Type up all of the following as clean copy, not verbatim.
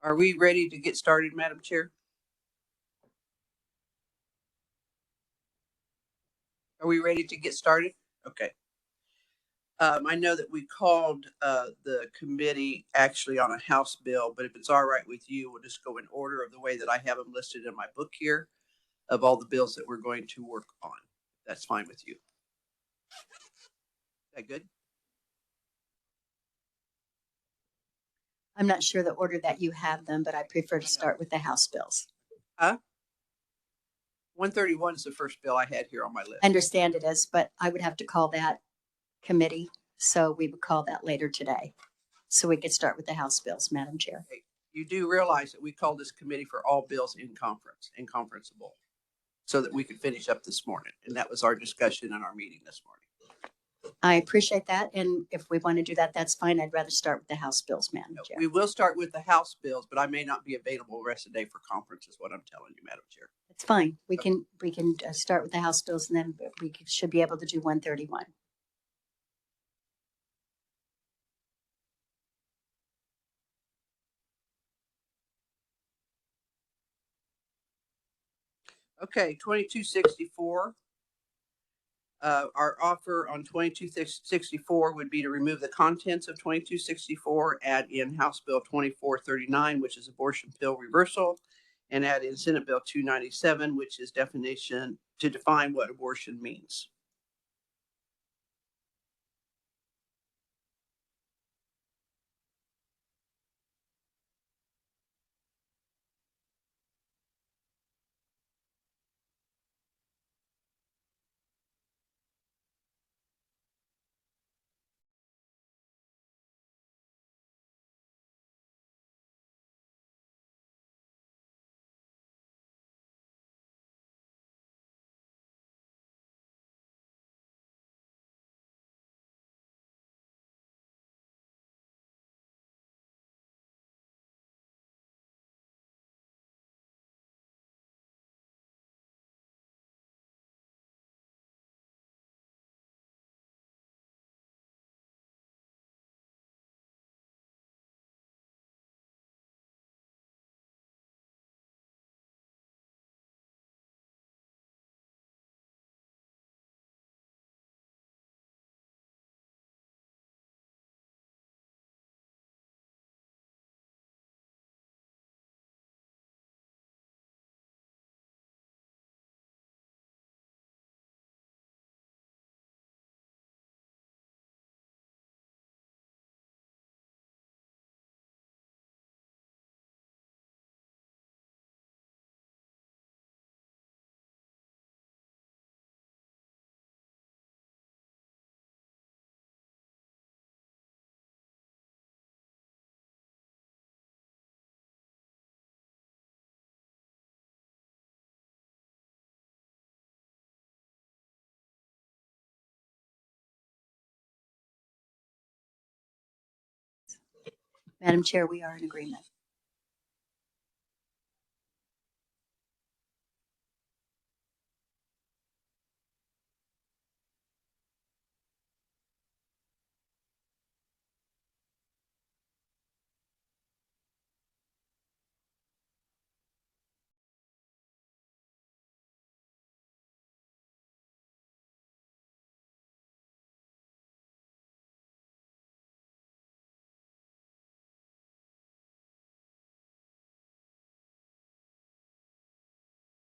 Are we ready to get started, Madam Chair? Are we ready to get started? Okay. I know that we called the committee actually on a House bill, but if it's all right with you, we'll just go in order of the way that I have them listed in my book here of all the bills that we're going to work on. That's fine with you. Is that good? I'm not sure the order that you have them, but I prefer to start with the House bills. 131 is the first bill I had here on my list. I understand it is, but I would have to call that committee. So we would call that later today. So we could start with the House bills, Madam Chair. Okay. You do realize that we called this committee for all bills in conference, inconferenceable, so that we could finish up this morning. And that was our discussion in our meeting this morning. I appreciate that. And if we want to do that, that's fine. I'd rather start with the House bills, Madam Chair. We will start with the House bills, but I may not be available the rest of the day for conference is what I'm telling you, Madam Chair. It's fine. We can start with the House bills and then we should be able to do 131. Okay, 2264. Our offer on 2264 would be to remove the contents of 2264, add in House Bill 2439, which is abortion pill reversal, and add in Senate Bill 297, which is definition to define what abortion means. Madam Chair, we are in agreement.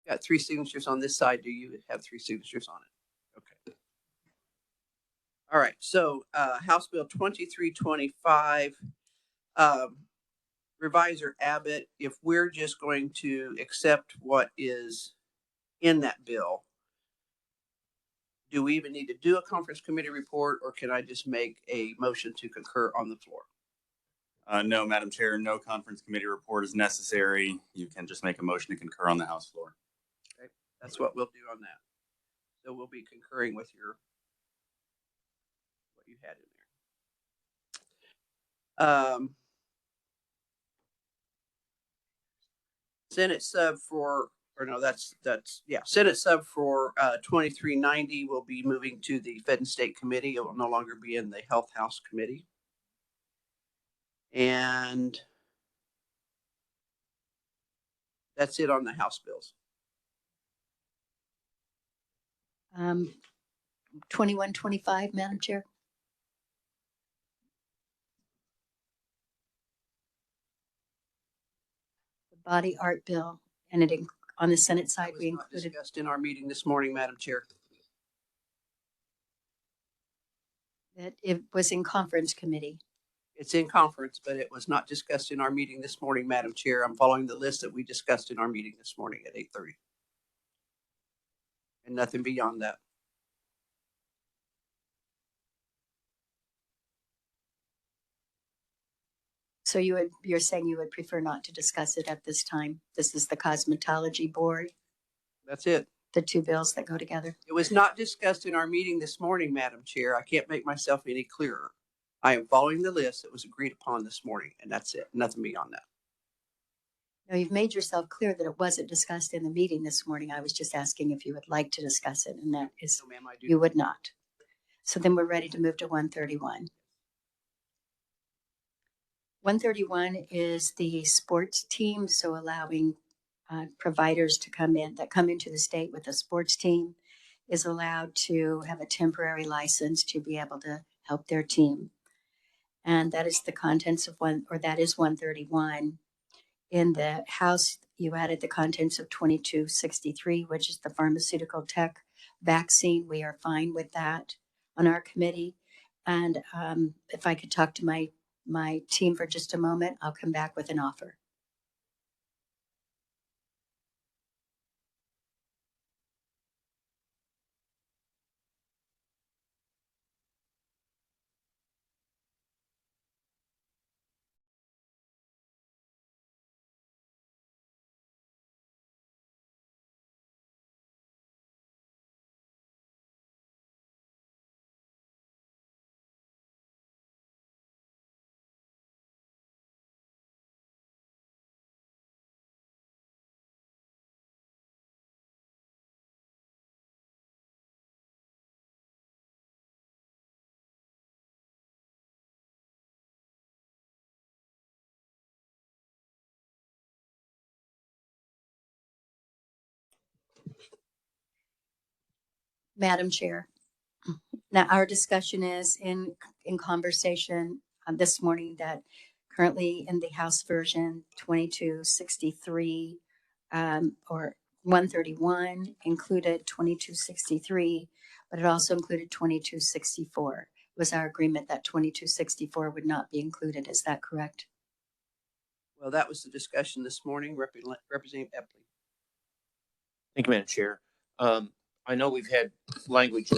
Got 3 signatures on this side. Do you have 3 signatures on it? Okay. All right. So House Bill 2325, Reviser Abbott, if we're just going to accept what is in that bill, do we even need to do a conference committee report, or can I just make a motion to concur on the floor? No, Madam Chair, no conference committee report is necessary. You can just make a motion to concur on the House floor. Okay, that's what we'll do on that. So we'll be concurring with what you had in there. Senate sub for, or no, Senate sub for 2390 will be moving to the Fed and State Committee. It will no longer be in the Health House Committee. And That's it on the House bills. 2125, Madam Chair. The body art bill, and on the Senate side, That was we not included, discussed in our meeting this morning, Madam Chair. that it was in conference committee. It's in conference, but it was not discussed in our meeting this morning, Madam Chair. I'm following the list that we discussed in our meeting this morning at 8:30. And nothing beyond that. So you're saying you would prefer not to discuss it at this time? This is the cosmetology board, That's it. the two bills that go together. It was not discussed in our meeting this morning, Madam Chair. I can't make myself any clearer. I am following the list that was agreed upon this morning, and that's it. Nothing beyond that. Now, you've made yourself clear that it wasn't discussed in the meeting this morning. I was just asking if you would like to discuss it, and that is, No, ma'am, I do. you would not. So then we're ready to move to 131. 131 is the sports team, so allowing providers to come into the state with a sports team is allowed to have a temporary license to be able to help their team. And that is the contents of that is 131. In the House, you added the contents of 2263, which is the pharmaceutical tech vaccine. We are fine with that on our committee. And if I could talk to my team for just a moment, I'll come back with an offer. Madam Chair, now our discussion is in conversation this morning that currently in the House version 2263 or 131 included 2263, but it also included 2264. Was our agreement that 2264 would not be included? Is that correct? Well, that was the discussion this morning, Representative Epley. Thank you, Madam Chair. I know we've had language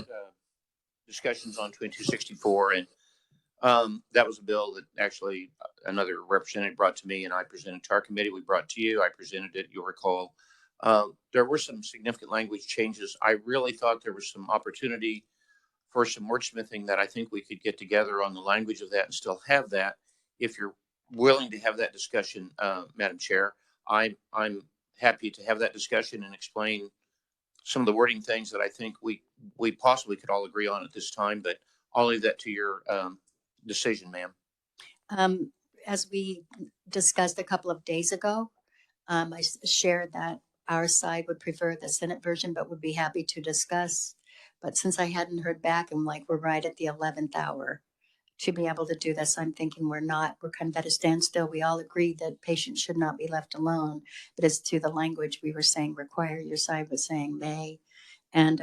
discussions on 2264, and that was a bill that actually another representative brought to me, and I presented to our committee. We brought to you. I presented it. You'll recall. There were some significant language changes. I really thought there was some opportunity for some wordsmithing that I think we could get together on the language of that and still have that. If you're willing to have that discussion, Madam Chair, I'm happy to have that discussion and explain some of the wording things that I think we possibly could all agree on at this time, but I'll leave that to your decision, ma'am. As we discussed a couple of days ago, I shared that our side would prefer the Senate version, but would be happy to discuss. But since I hadn't heard back, and we're right at the 11th hour to be able to do this, I'm thinking we're kind of at a standstill. We all agree that patients should not be left alone, but as to the language we were saying require, your side was saying may, and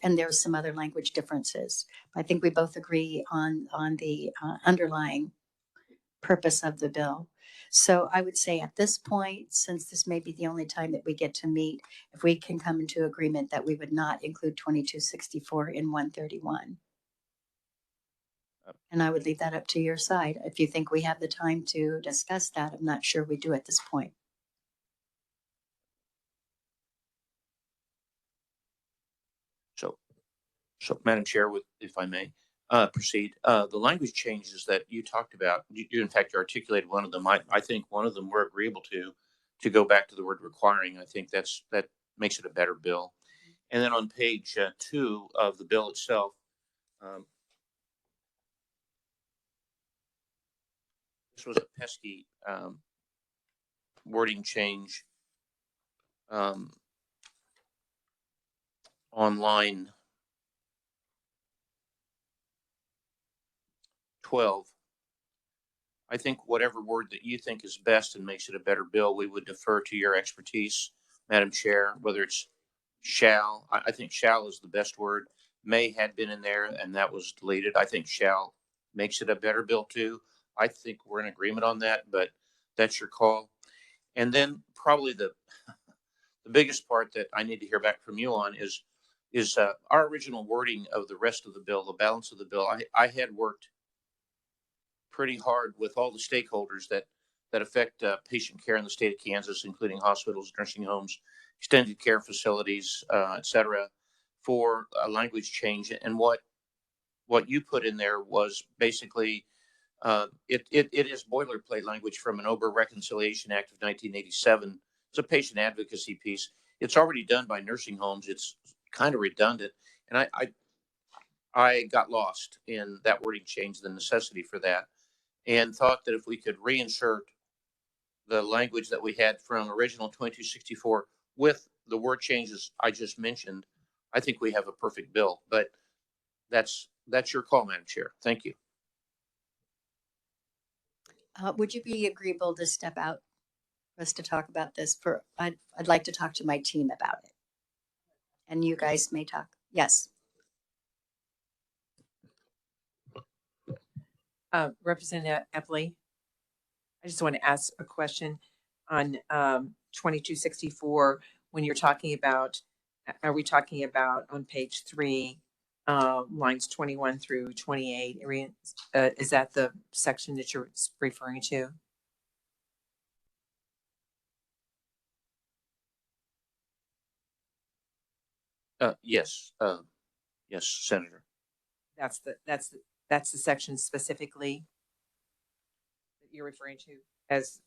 there was some other language differences. I think we both agree on the underlying purpose of the bill. So I would say at this point, since this may be the only time that we get to meet, if we can come into agreement that we would not include 2264 in 131. And I would leave that up to your side. If you think we have the time to discuss that, I'm not sure we do at this point. So Madam Chair, if I may proceed, the language changes that you talked about, you in fact articulated one of them. I think one of them we're agreeable to go back to the word requiring. I think that makes it a better bill. And then on page 2 of the bill itself, this was a pesky wording change on line 12, I think whatever word that you think is best and makes it a better bill, we would defer to your expertise, Madam Chair, whether it's shall. I think shall is the best word. May had been in there and that was deleted. I think shall makes it a better bill too. I think we're in agreement on that, but that's your call. And then probably the biggest part that I need to hear back from you on is our original wording of the rest of the bill, the balance of the bill. I had worked pretty hard with all the stakeholders that affect patient care in the state of Kansas, including hospitals, nursing homes, extended care facilities, et cetera, for a language change. And what you put in there was basically it is boilerplate language from an Ober Reconciliation Act of 1987. It's a patient advocacy piece. It's already done by nursing homes. It's kind of redundant, and I got lost in that wording change, the necessity for that, and thought that if we could reinsert the language that we had from original 2264 with the word changes I just mentioned, I think we have a perfect bill. But that's your call, Madam Chair. Thank you. Would you be agreeable to step out for us to talk about this? I'd like to talk to my team about it. And you guys may talk. Yes. Representative Epley, I just want to ask a question on 2264. When you're talking about, are we talking about on page 3, lines 21 through 28? Is that the section that you're referring to? Yes, yes, Senator. That's the section specifically that you're referring to as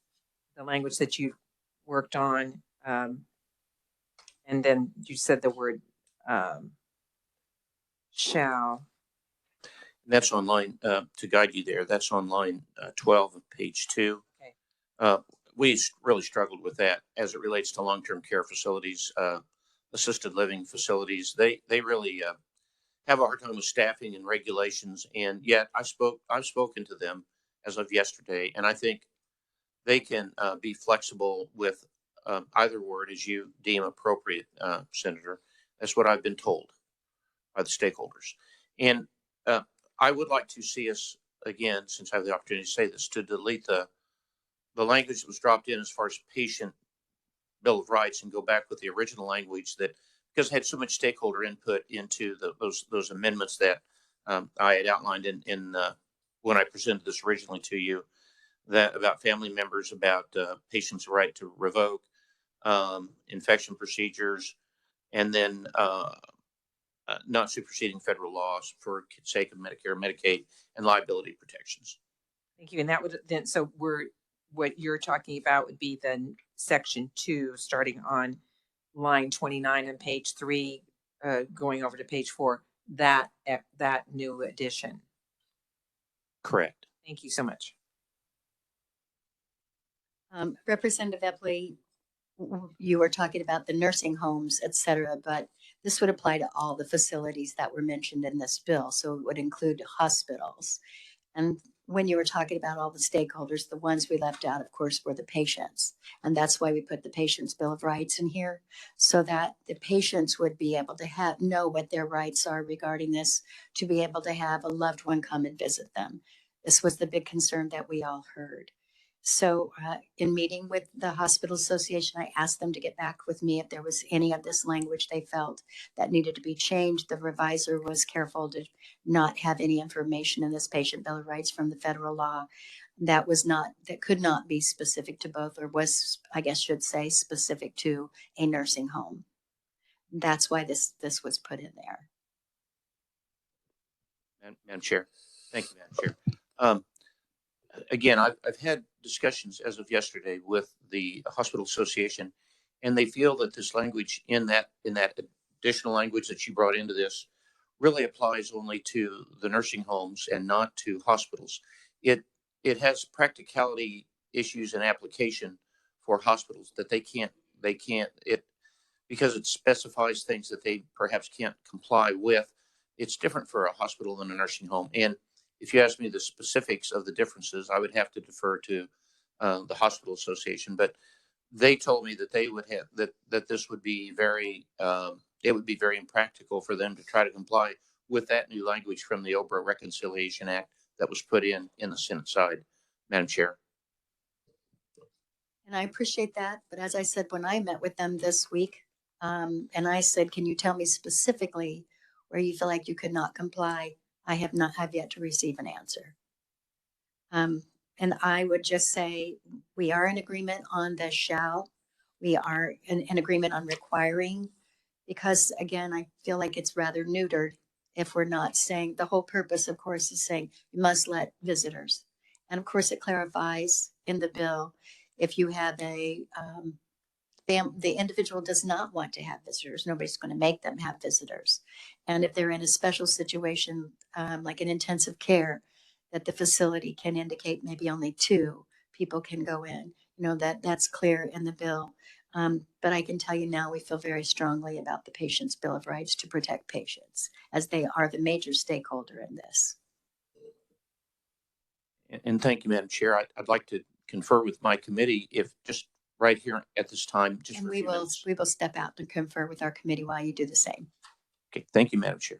the language that you worked on. And then you said the word shall. That's on line, to guide you there, that's on line 12 of page 2. Okay. We really struggled with that as it relates to long-term care facilities, assisted living facilities. They really have a hard time with staffing and regulations. And yet I've spoken to them as of yesterday, and I think they can be flexible with either word as you deem appropriate, Senator. That's what I've been told by the stakeholders. And I would like to see us, again, since I have the opportunity to say this, to delete the language that was dropped in as far as patient Bill of Rights and go back with the original language that, because it had so much stakeholder input into those amendments that I had outlined in when I presented this originally to you, that about family members, about patients' right to revoke, infection procedures, and then not superseding federal laws for sake of Medicare, Medicaid, and liability protections. Thank you. And that would then, so what you're talking about would be then section 2, starting on line 29 on page 3, going over to page 4, that new addition. Correct. Thank you so much. Representative Epley, you were talking about the nursing homes, et cetera, but this would apply to all the facilities that were mentioned in this bill. So it would include hospitals. And when you were talking about all the stakeholders, the ones we left out, of course, were the patients. And that's why we put the Patient's Bill of Rights in here, so that the patients would be able to know what their rights are regarding this, to be able to have a loved one come and visit them. This was the big concern that we all heard. So in meeting with the Hospital Association, I asked them to get back with me if there was any of this language they felt that needed to be changed. The revisor was careful to not have any information in this Patient Bill of Rights from the federal law that could not be specific to both, or was, I guess should say, specific to a nursing home. That's why this was put in there. Madam Chair. Thank you, Madam Chair. Again, I've had discussions as of yesterday with the Hospital Association, and they feel that this language in that additional language that you brought into this really applies only to the nursing homes and not to hospitals. It has practicality issues and application for hospitals that they can't. because it specifies things that they perhaps can't comply with. It's different for a hospital than a nursing home. And if you ask me the specifics of the differences, I would have to defer to the hospital association. But they told me that they would have that this would be very it would be very impractical for them to try to comply with that new language from the OBRA Reconciliation Act that was put in the Senate side, Madam Chair. And I appreciate that. But as I said, when I met with them this week, and I said, can you tell me specifically where you feel like you could not comply? I have yet to receive an answer. And I would just say, we are in agreement on the shall. We are in agreement on requiring, because again, I feel like it's rather neutered if we're not saying, the whole purpose, of course, is saying you must let visitors. And of course, it clarifies in the bill, if you have the individual does not want to have visitors, nobody's going to make them have visitors. And if they're in a special situation, like an intensive care, that the facility can indicate maybe only 2 people can go in, that's clear in the bill. But I can tell you now, we feel very strongly about the Patient's Bill of Rights to protect patients, as they are the major stakeholder in this. And thank you, Madam Chair. I'd like to confer with my committee, if just right here at this time, just And for a we few will minutes. step out and confer with our committee while you do the same. Okay, thank you, Madam Chair.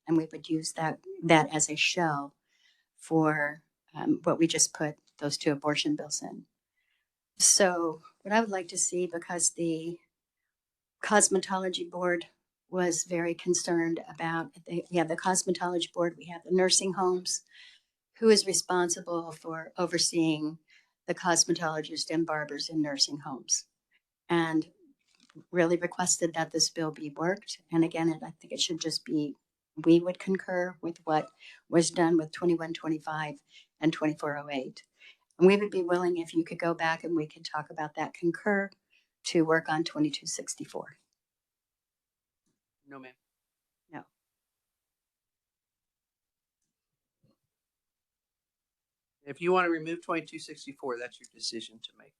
and we would use that as a shell for what we just put those two abortion bills in. So what I would like to see, because the cosmetology board was very concerned about, we have the cosmetology board, we have the nursing homes, who is responsible for overseeing the cosmetologists and barbers in nursing homes, and really requested that this bill be worked. And again, I think it should just be, we would concur with what was done with 2125 and 2408. And we would be willing, if you could go back and we could talk about that, concur to work on 2264. No, ma'am. No. If you want to remove 2264, that's your decision to make.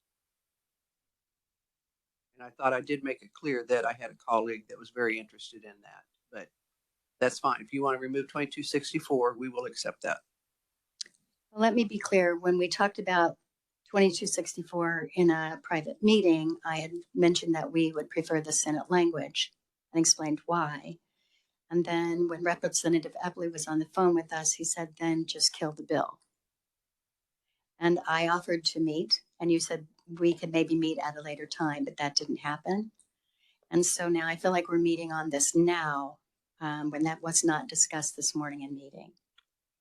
And I thought I did make it clear that I had a colleague that was very interested in that, but that's fine. If you want to remove 2264, we will accept that. Well, let me be clear. When we talked about 2264 in a private meeting, I had mentioned that we would prefer the Senate language and explained why. And then when Representative Epley was on the phone with us, he said, then just kill the bill. And I offered to meet, and you said we could maybe meet at a later time, but that didn't happen. And so now I feel like we're meeting on this now, when that was not discussed this morning in meeting.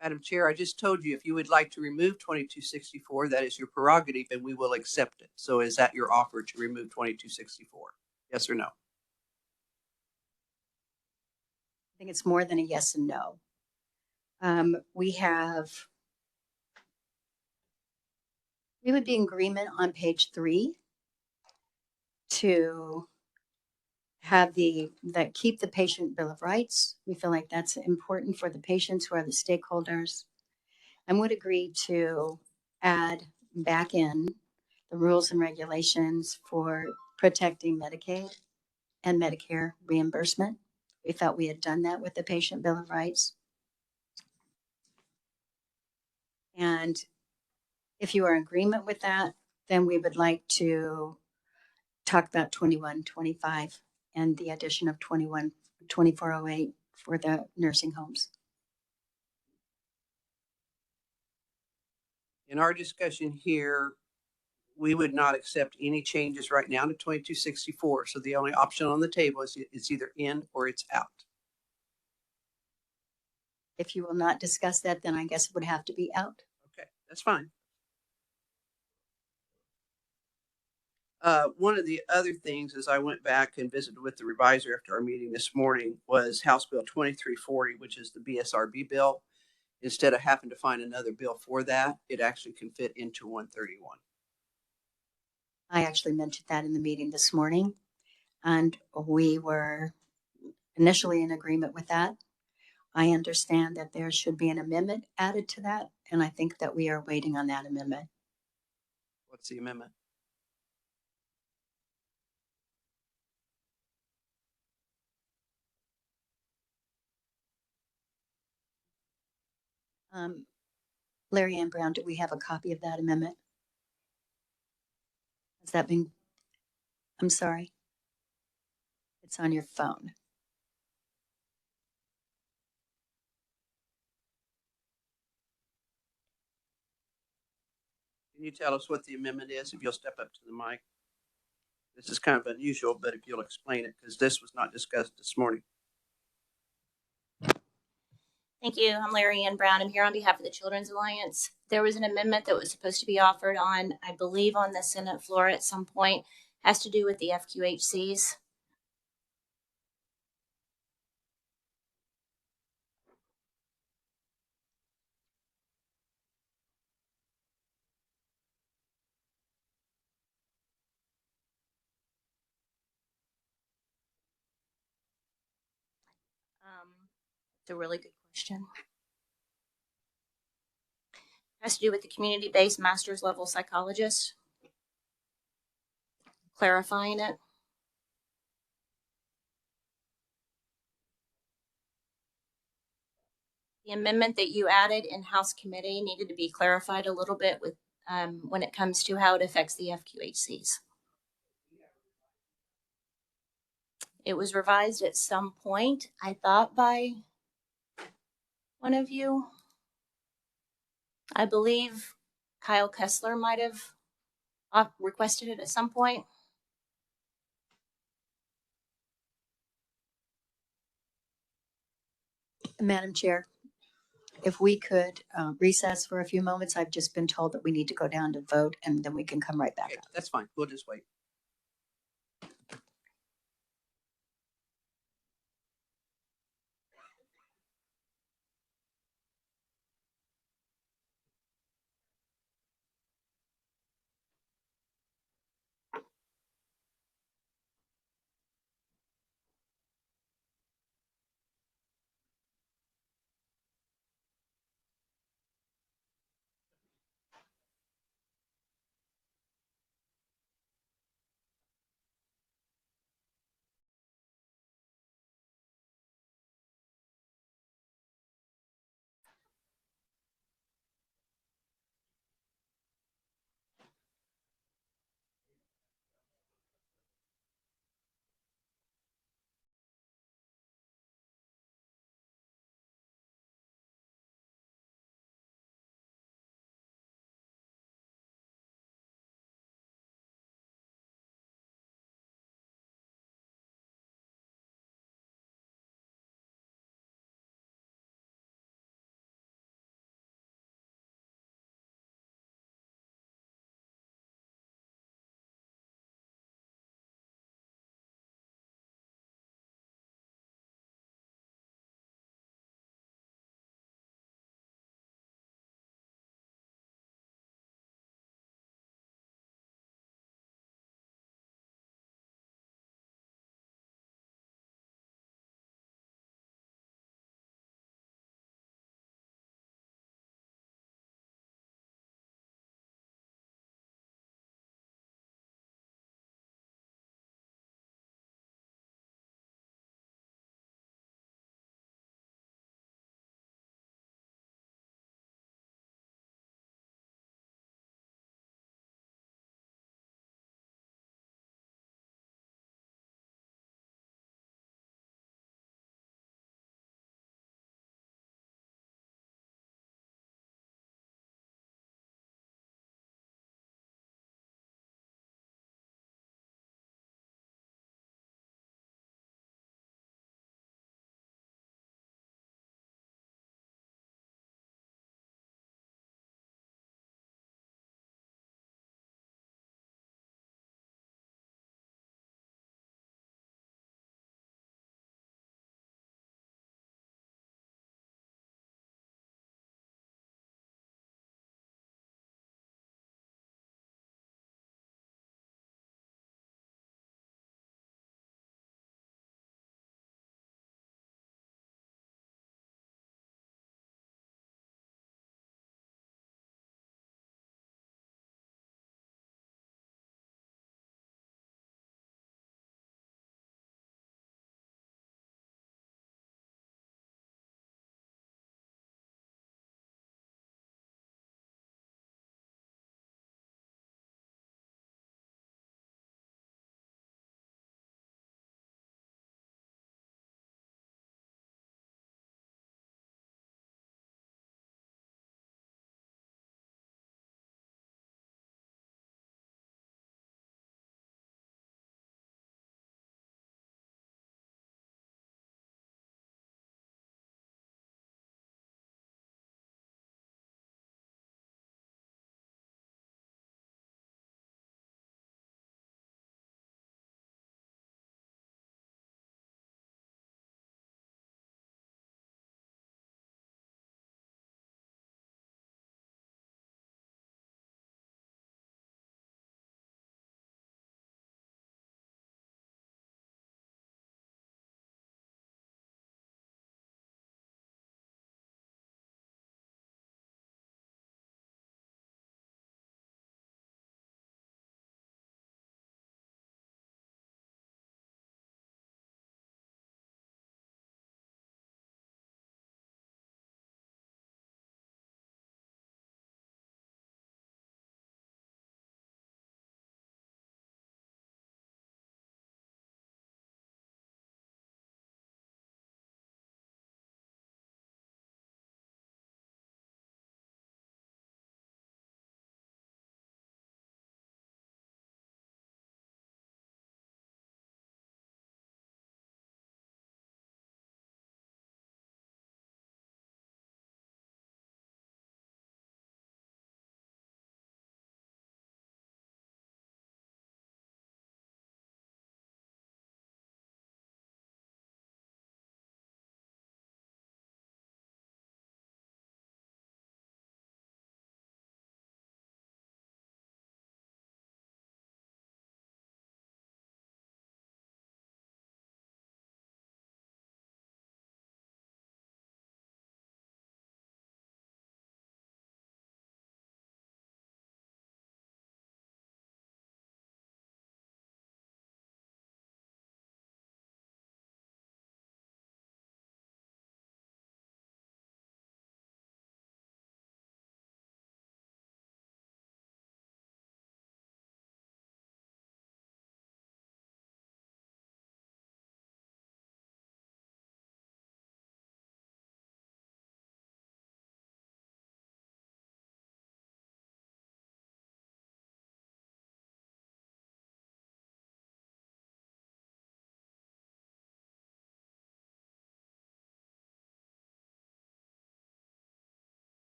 Madam Chair, I just told you if you would like to remove 2264, that is your prerogative and we will accept it. So is that your offer to remove 2264? Yes or no? I think it's more than a yes and no. We would be in agreement on page 3 to have that keep the patient bill of rights. We feel like that's important for the patients who are the stakeholders, and would agree to add back in the rules and regulations for protecting Medicaid and Medicare reimbursement. We felt we had done that with the patient bill of rights. And if you are in agreement with that, then we would like to talk about 2125 and the addition of 2408 for the nursing homes. In our discussion here, we would not accept any changes right now to 2264. So the only option on the table is it's either in or it's out. If you will not discuss that, then I guess it would have to be out. Okay, that's fine. One of the other things as I went back and visited with the revisor after our meeting this morning was House Bill 2340, which is the BSRB bill. Instead of having to find another bill for that, it actually can fit into 131. I actually mentioned that in the meeting this morning, and we were initially in agreement with that. I understand that there should be an amendment added to that, and I think that we are waiting on that amendment. What's the amendment? Larry Ann Brown, do we have a copy of that amendment? Has that been, I'm sorry. It's on your phone. Can you tell us what the amendment is if you'll step up to the mic? This is kind of unusual, but if you'll explain it, because this was not discussed this morning. Thank you. I'm Larry Ann Brown. I'm here on behalf of the Children's Alliance. There was an amendment that was supposed to be offered on, I believe, on the Senate floor at some point. Has to do with the FQHCs. It's a really good question. Has to do with the community-based master's level psychologist. Clarifying it. The amendment that you added in House Committee needed to be clarified a little bit with when it comes to how it affects the FQHCs. It was revised at some point, I thought by one of you. I believe Kyle Kessler might have requested it at some point. Madam Chair, if we could recess for a few moments, I've just been told that we need to go down to vote and then we can come right back Okay, up. that's fine. We'll just wait.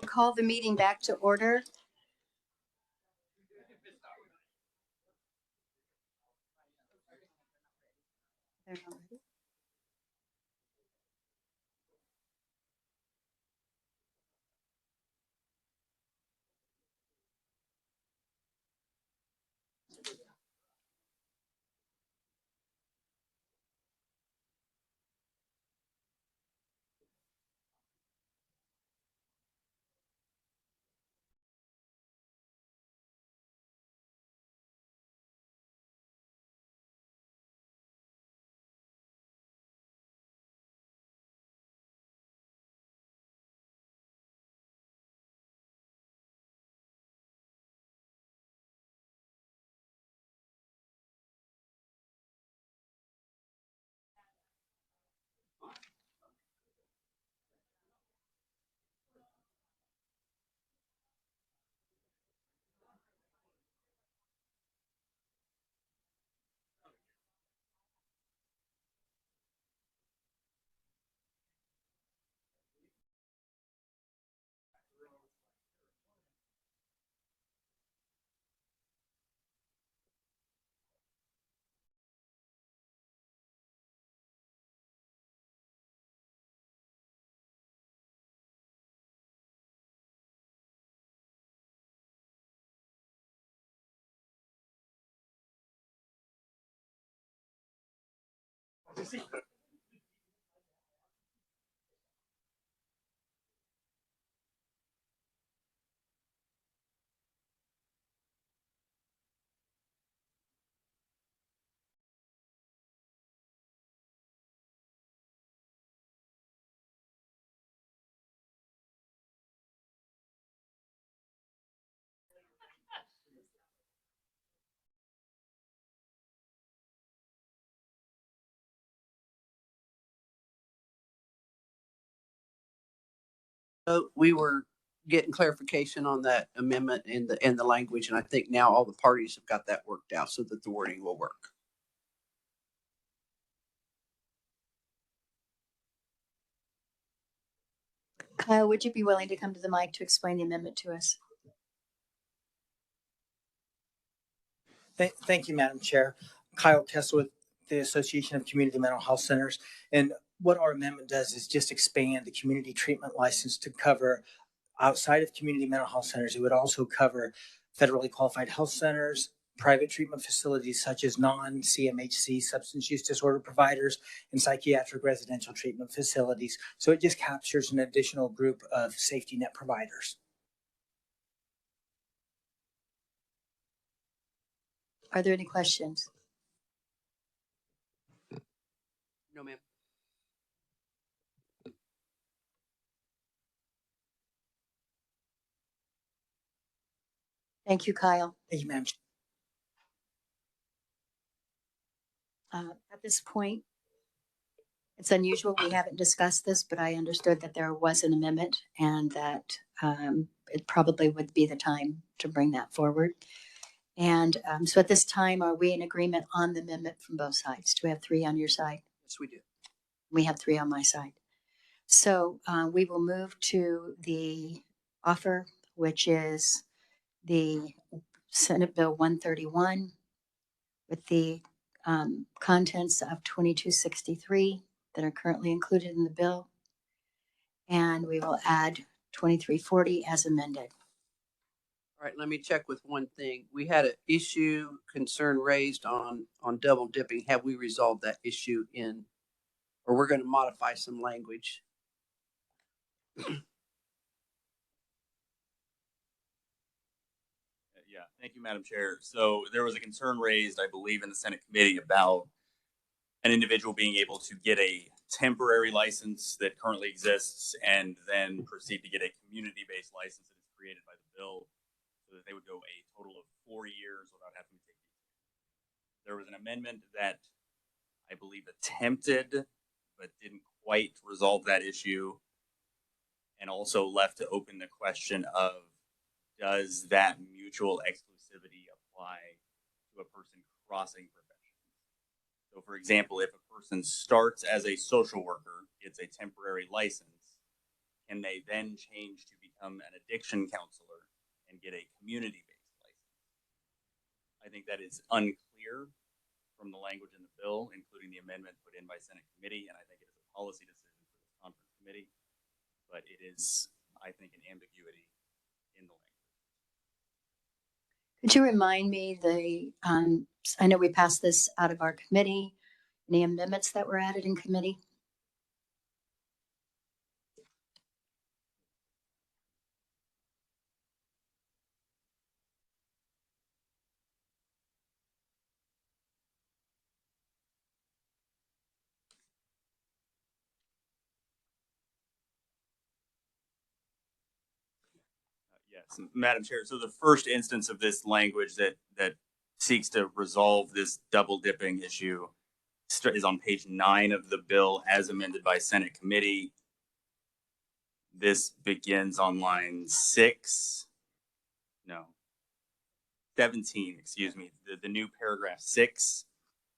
Call the meeting back to order. So we were getting clarification on that amendment in the language, and I think now all the parties have got that worked out so that the wording will work. Kyle, would you be willing to come to the mic to explain the amendment to us? Thank you, Madam Chair. Kyle Kessel with the Association of Community Mental Health Centers. And what our amendment does is just expand the community treatment license to cover outside of community mental health centers. It would also cover federally qualified health centers, private treatment facilities such as non-CMHC substance use disorder providers, and psychiatric residential treatment facilities. So it just captures an additional group of safety net providers. Are there any questions? No, ma'am. Thank you, Kyle. Thank you, Madam Chair. At this point, it's unusual. We haven't discussed this, but I understood that there was an amendment and that it probably would be the time to bring that forward. And so at this time, are we in agreement on the amendment from both sides? Do we have 3 on your side? Yes, we do. We have 3 on my side. So we will move to the offer, which is the Senate Bill 131 with the contents of 2263 that are currently included in the bill. And we will add 2340 as amended. All right, let me check with one thing. We had an concern raised on double dipping. Have we resolved that issue or we're going to modify some language? Yeah, thank you, Madam Chair. So there was a concern raised, I believe, in the Senate committee about an individual being able to get a temporary license that currently exists and then proceed to get a community-based license that is created by the bill, so that they would go a total of 4 years without having to take these. There was an amendment that I believe attempted but didn't quite resolve that issue, and also left to open the question of, does that mutual exclusivity apply to a person crossing professions? So, for example, if a person starts as a social worker, gets a temporary license, can they then change to become an addiction counselor and get a community-based license? I think that is unclear from the language in the bill, including the amendment put in by Senate committee, and I think it is a policy decision for this conference committee, but it is, I think, an ambiguity in the language. Could you remind me I know we passed this out of our committee, any amendments that were added in committee? Yes, Madam Chair. So the first instance of this language that seeks to resolve this double dipping issue is on page 9 of the bill as amended by Senate committee. This begins on line 17, excuse me, the new paragraph 6.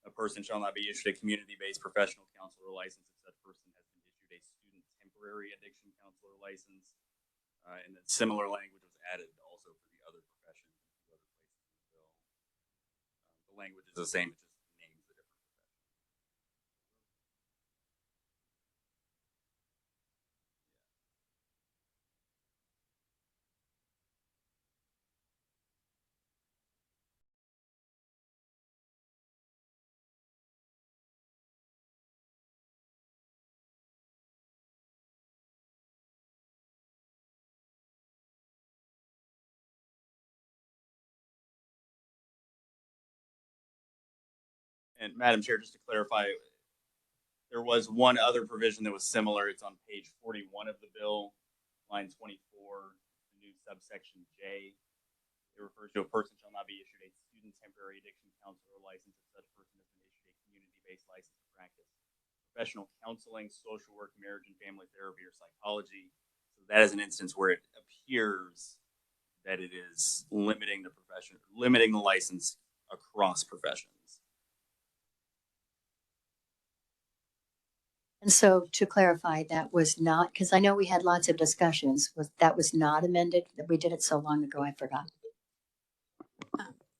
A person shall not be issued a community-based professional counselor license if such person has been issued a student temporary addiction counselor license. And then similar language was added also for the other professions and other places in the bill. The language is the same, it just names the different professions. And Madam Chair, just to clarify, there was one other provision that was similar. It's on page 41 of the bill, line 24, the new subsection J. It refers to a person shall not be issued a student temporary addiction counselor license if such person has been issued a community-based license to practice professional counseling, social work, marriage and family therapy, or psychology. So that is an instance where it appears that it is limiting the profession, limiting the license across professions. And so to clarify, that was not, because I know we had lots of discussions, that was not amended, that we did it so long ago, I forgot.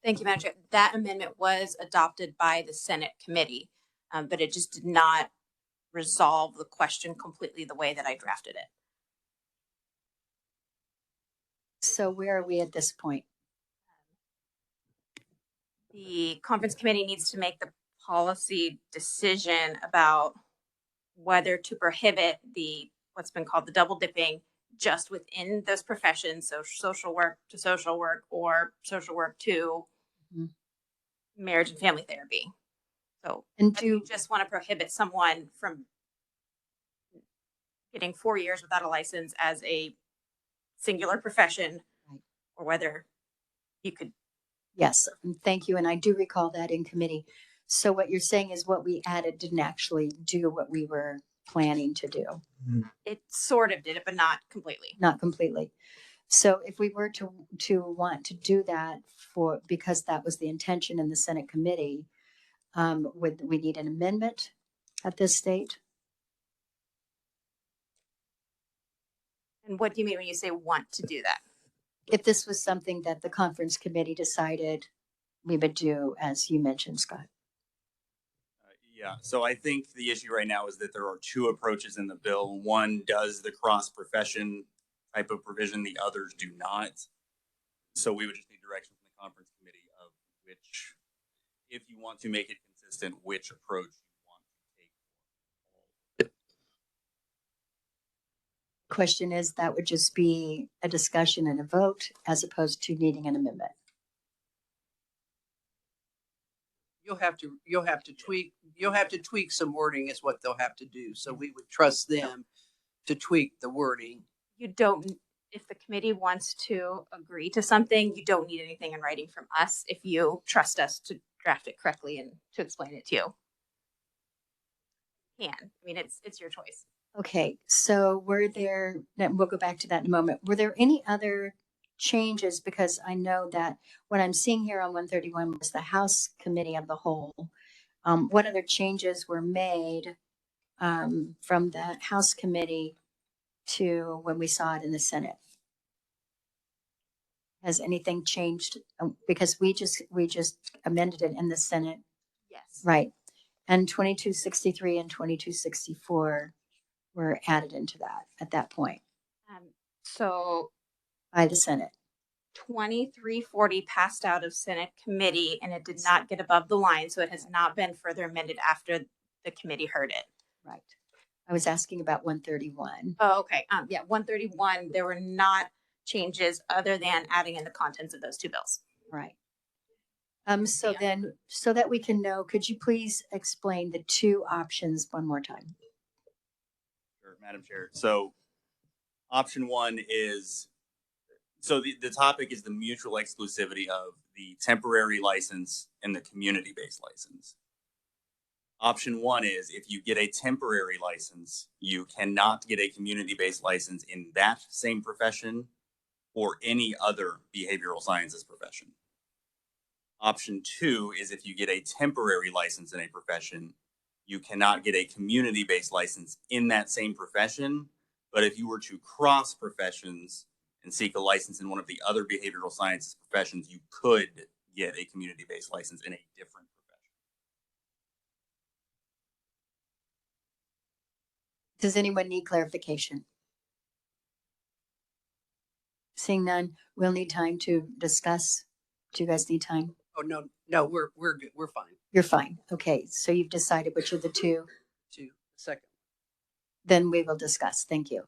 Thank you, Madam Chair. That amendment was adopted by the Senate committee, but it just did not resolve the question completely the way that I drafted it. So where are we at this point? The conference committee needs to make the policy decision about whether to prohibit what's been called the double dipping just within those professions, so social work to social work or social work to marriage and family therapy. So And do you just want to prohibit someone from getting 4 years without a license as a singular profession, right, or whether you could? Yes, thank you. And I do recall that in committee. So what you're saying is what we added didn't actually do what we were planning to do. It sort of did it, but not completely. Not completely. So if we were to want to do that because that was the intention in the Senate committee, would we need an amendment at this state? And what do you mean when you say want to do that? If this was something that the conference committee decided we would do, as you mentioned, Scott. Yeah, so I think the issue right now is that there are two approaches in the bill. One does the cross-profession type of provision, the others do not. So we would just need direction from the conference committee of which, if you want to make it consistent, which approach you want to take. Question is, that would just be a discussion and a vote as opposed to needing an amendment. You'll have to tweak some wording is what they'll have to do. So we would trust them to tweak the wording. You don't, if the committee wants to agree to something, you don't need anything in writing from us if you trust us to draft it correctly and to explain it to you. I mean, it's your choice. Okay, so we'll go back to that in a moment. Were there any other changes? Because I know that what I'm seeing here on 131 was the House Committee of the Whole. What other changes were made from the House Committee to when we saw it in the Senate? Has anything changed? Because we just amended it in the Senate, Yes. right? And 2263 and 2264 were added into that at that point So by the Senate. 2340 passed out of Senate committee and it did not get above the line, so it has not been further amended after the committee heard it. Right. I was asking about 131. Oh, okay. Yeah, 131, there were not changes other than adding in the contents of those two bills. Right. So Yeah. then, so that we can know, could you please explain the two options one more time? Sure, Madam Chair. So option one is, so the topic is the mutual exclusivity of the temporary license and the community-based license. Option one is if you get a temporary license, you cannot get a community-based license in that same profession or any other behavioral sciences profession. Option two is if you get a temporary license in a profession, you cannot get a community-based license in that same profession. But if you were to cross professions and seek a license in one of the other behavioral sciences professions, you could get a community-based license in a different profession. Does anyone need clarification? Seeing none, we'll need time to discuss. Do you guys need time? Oh, no, we're good. We're fine. You're fine. Okay, so you've decided which of the two, To second. then we will discuss. Thank you.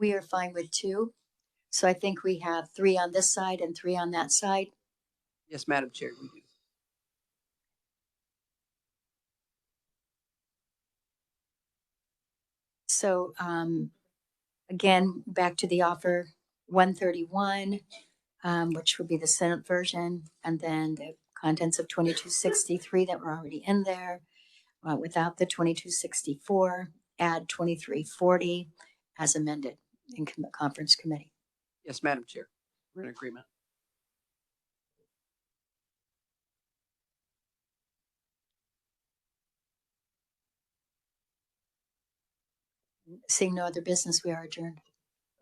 We are fine with 2. So I think we have 3 on this side and 3 on that side. Yes, Madam Chair, we do. So again, back to the offer 131, which would be the Senate version, and then the contents of 2263 that were already in there. Without the 2264, add 2340 as amended in conference committee. Yes, Madam Chair, we're in agreement. Seeing no other business, we are adjourned.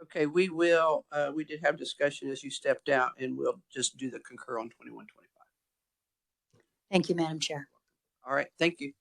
Okay, we did have discussion as you stepped out, and we'll just do the concur on 2125. Thank you, Madam Chair. All right, thank you.